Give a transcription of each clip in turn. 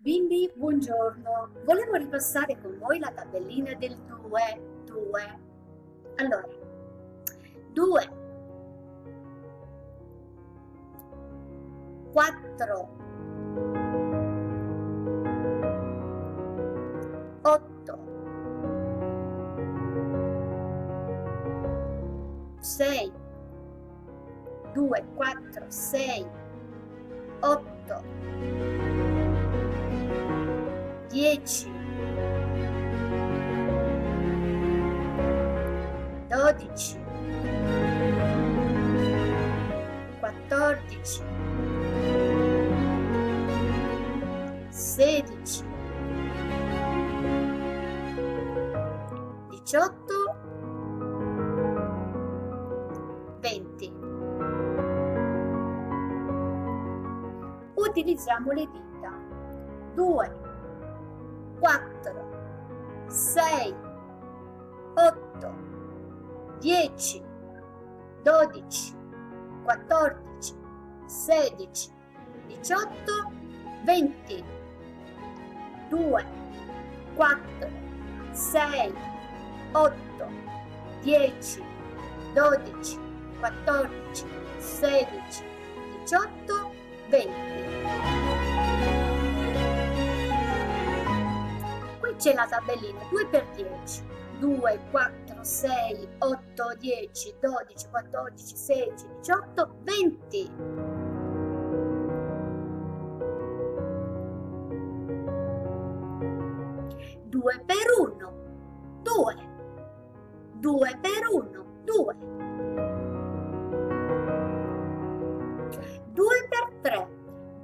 Bimbi, buongiorno. Volevo ripassare con voi la tabellina del 2. Allora, 2, 4, 8, 6, 2, 4, 6, 8, 10, 12, 14, 16, 18, 20. Utilizziamo le dita. 2, 4, 6, 8, 10, 12, 14, 16, 18, 20. 2, 4, 6, 8, 10, 12, 14, 16, 18, 20. Qui c'è la tabellina 2 per 10. 2, 4, 6, 8, 10, 12, 14, 16, 18, 20. 2 per 1, 2. 2 per 1, 2. 2 per 3,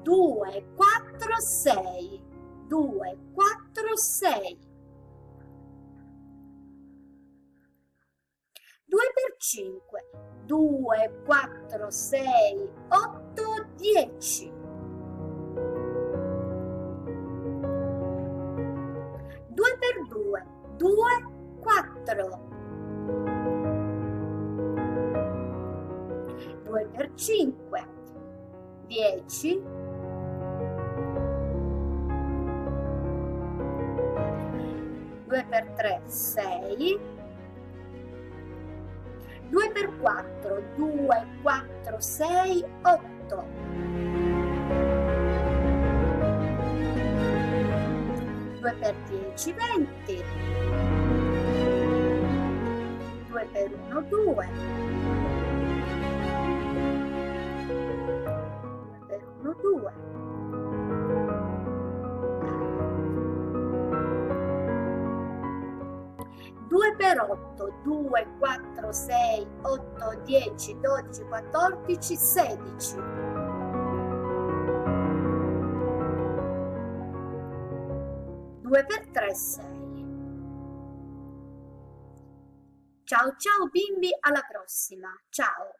2, 4, 6. 2, 4, 6. 2 per 5, 2, 4, 6, 8, 10. 2 per 2, 2, 4. 2 per 5, 10. 2 per 3, 6. 2 per 4, 2, 4, 6, 8. 2 per 10, 20. 2 per 1, 2. 2 per 1, 2. 2 per 8, 2, 4, 6, 8, 10, 12, 14, 16. 2 per 3, 6. Ciao ciao bimbi, alla prossima. Ciao!